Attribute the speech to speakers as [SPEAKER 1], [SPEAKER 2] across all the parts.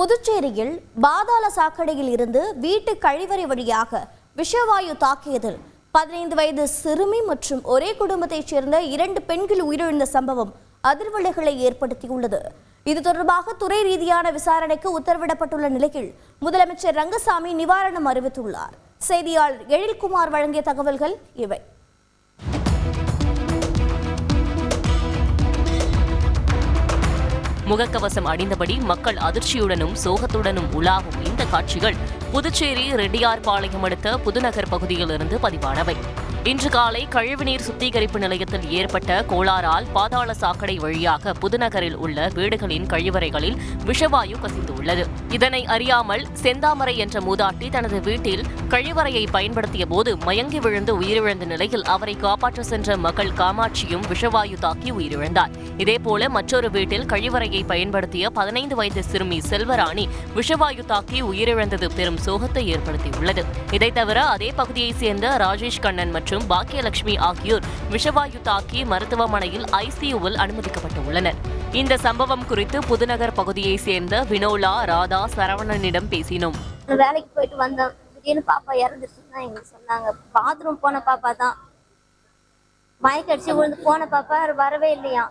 [SPEAKER 1] புதுச்சேரியில் பாதாள சாக்கடையில் இருந்து வீட்டு கழிவறை வழியாக விஷவாயு தாக்கியதில் 15 வயது சிறுமி மற்றும் ஒரே குடும்பத்தைச் சேர்ந்த 2 பெண்கள் உயிரிழந்த சம்பவம் அதிர்வலைகளை ஏற்படுத்தியுள்ளது. இது தொடர்பாக துறை ரீதியான விசாரணைக்கு உத்தரவிடப்பட்டுள்ள நிலையில் முதலமைச்சர் ரங்கசாமி நிவாரணம் அறிவித்துள்ளார். செய்தியாளர் எழில்குமார் வழங்கிய தகவல்கள் இவை.
[SPEAKER 2] முகக்கவசம் அணிந்தபடி மக்கள் அதிர்ச்சியுடனும் சோகத்துடனும் உலாவும் இந்த காட்சிகள் புதுச்சேரி ரெட்டியார்பாளையம் அடுத்த புதுநகர் பகுதியிலிருந்து பதிவானவை. இன்று காலை கழிவுநீர் சுத்திகரிப்பு நிலையத்தில் ஏற்பட்ட கோளாறால் பாதாள சாக்கடை வழியாக புதுநகரில் உள்ள வீடுகளின் கழிவறைகளில் விஷவாயு கசிந்துள்ளது. இதனை அறியாமல் செந்தாமரை என்ற மூதாட்டி தனது வீட்டில் கழிவறையை பயன்படுத்திய போது மயங்கி விழுந்து உயிரிழந்த நிலையில் அவரை காப்பாற்ற சென்ற மகள் காமாட்சியும் விஷவாயு தாக்கி உயிரிழந்தார். இதேபோல மற்றொரு வீட்டில் கழிவறையை பயன்படுத்திய 15 வயது சிறுமி செல்வராணி விஷவாயு தாக்கி உயிரிழந்தது பெரும் சோகத்தை ஏற்படுத்தியுள்ளது. இதைத் தவிர அதே பகுதியைச் சேர்ந்த ராஜேஷ் கண்ணன் மற்றும் பாக்கியலட்சுமி ஆகியோர் விஷவாயு தாக்கி மருத்துவமனையில் ஐசியூவில் அனுமதிக்கப்பட்டுள்ளனர். இந்த சம்பவம் குறித்து புதுநகர் பகுதியைச் சேர்ந்த வினோலா, ராதா, சரவணனிடம் பேசினோம்.
[SPEAKER 3] வேலைக்கு போயிட்டு வந்தோம், திடீர்னு பாப்பா இறந்துருச்சுன்னு எங்களுக்கு சொன்னாங்க. பாத்ரூம் போன பாப்பா தான் மயக்கடிச்சு விழுந்து போன பாப்பா வரவே இல்லையா.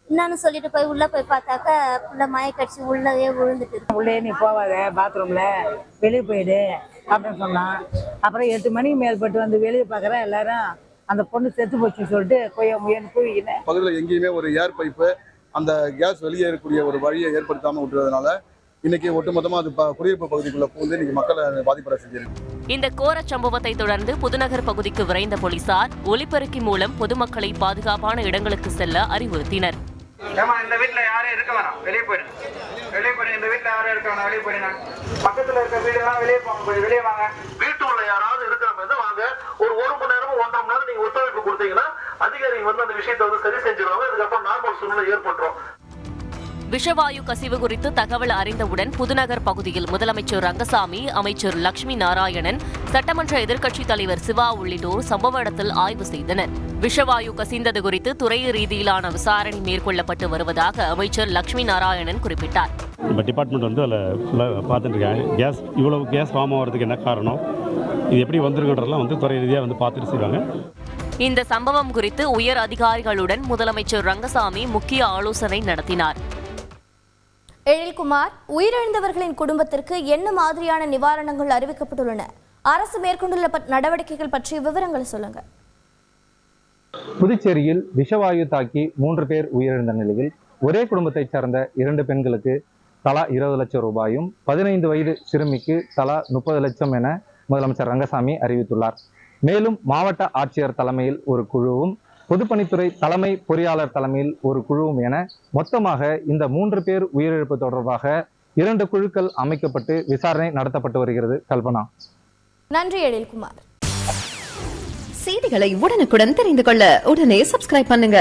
[SPEAKER 3] என்னன்னு சொல்லிட்டு போய் உள்ள போய் பார்த்தாக்கா உள்ள மயக்கடிச்சு உள்ளவே விழுந்துட்டு.
[SPEAKER 4] உள்ளே நீ போவாத, பாத்ரூம்ல வெளியே போயிடு அப்படின்னு சொன்னான். அப்புறம் 8 மணிக்கு மேற்பட்டு வந்து வெளியே பார்க்குறேன், எல்லாரும் அந்த பொண்ணு செத்து போச்சுன்னு சொல்லிட்டு போயினேன்.
[SPEAKER 5] பகுதியில் எங்கேயுமே ஒரு ஏர் பைப்பு அந்த கேஸ் வெளியேறக்கூடிய ஒரு வழியை ஏற்படுத்தாமல் விட்டுறதுனால இன்னைக்கு ஒட்டுமொத்தமா அது குடியிருப்பு பகுதிக்குள்ள பூந்து இன்னைக்கு மக்களை பாதிப்பட செஞ்சிருக்கு.
[SPEAKER 2] இந்த கோர சம்பவத்தை தொடர்ந்து புதுநகர் பகுதிக்கு விரைந்த போலீசார் ஒலிபெருக்கி மூலம் பொதுமக்களை பாதுகாப்பான இடங்களுக்கு செல்ல அறிவுறுத்தினர்.
[SPEAKER 6] இந்த வீட்டுல யாரும் இருக்க வேணாம், வெளியே போயிடுங்க, வெளியே போயிடுங்க. இந்த வீட்டுல யாரும் இருக்க வேணாம், வெளியே போயிடுங்க. பக்கத்துல இருக்க வீடு எல்லாம் வெளியே போங்க, கொஞ்சம் வெளியே வாங்க.
[SPEAKER 7] வீட்டுக்குள்ள யாராவது இருக்கிற மாதிரி வாங்க. ஒரு 1 மணி நேரம் 1.5 மணி நேரம் நீங்க ஒத்துழைப்பு கொடுத்தீங்கன்னா அதிகாரிகள் அந்த விஷயத்தை சரி செஞ்சிருவாங்க. இதுக்கப்புறம் நார்மல் சூழ்நிலை ஏற்பட்டுரும்.
[SPEAKER 2] விஷவாயு கசிவு குறித்து தகவல் அறிந்தவுடன் புதுநகர் பகுதியில் முதலமைச்சர் ரங்கசாமி, அமைச்சர் லட்சுமி நாராயணன், சட்டமன்ற எதிர்க்கட்சித் தலைவர் சிவா உள்ளிட்டோர் சம்பவ இடத்தில் ஆய்வு செய்தனர். விஷவாயு கசிந்தது குறித்து துறை ரீதியிலான விசாரணை மேற்கொள்ளப்பட்டு வருவதாக அமைச்சர் லட்சுமி நாராயணன் குறிப்பிட்டார்.
[SPEAKER 8] இப்போ டிபார்ட்மெண்ட் அதில் ஃபுல்லாக பார்த்துட்டு இருக்காங்க. இவ்வளவு கேஸ் ஃபார்ம் ஆகிறதுக்கு என்ன காரணம், இது எப்படி வந்திருக்குன்றதெல்லாம் துறை ரீதியாக பார்த்துட்டு செய்வாங்க.
[SPEAKER 2] இந்த சம்பவம் குறித்து உயர் அதிகாரிகளுடன் முதலமைச்சர் ரங்கசாமி முக்கிய ஆலோசனை நடத்தினார்.
[SPEAKER 1] எழில்குமார், உயிரிழந்தவர்களின் குடும்பத்திற்கு என்ன மாதிரியான நிவாரணங்கள் அறிவிக்கப்பட்டுள்ளன? அரசு மேற்கொண்டுள்ள நடவடிக்கைகள் பற்றிய விவரங்களை சொல்லுங்க.
[SPEAKER 9] புதுச்சேரியில் விஷவாயு தாக்கி 3 பேர் உயிரிழந்த நிலையில் ஒரே குடும்பத்தைச் சேர்ந்த 2 பெண்களுக்கு தலா 20 லட்சம் ரூபாயும் 15 வயது சிறுமிக்கு தலா 30 லட்சம் என முதலமைச்சர் ரங்கசாமி அறிவித்துள்ளார். மேலும் மாவட்ட ஆட்சியர் தலைமையில் ஒரு குழுவும் பொதுப்பணித்துறை தலைமை பொறியாளர் தலைமையில் ஒரு குழுவும் என மொத்தமாக இந்த 3 பேர் உயிரிழப்பு தொடர்பாக 2 குழுக்கள் அமைக்கப்பட்டு விசாரணை நடத்தப்பட்டு வருகிறது. கல்பனா.
[SPEAKER 1] நன்றி எழில்குமார்.
[SPEAKER 10] செய்திகளை உடனுக்குடன் தெரிந்து கொள்ள உடனே சப்ஸ்கிரைப் பண்ணுங்க.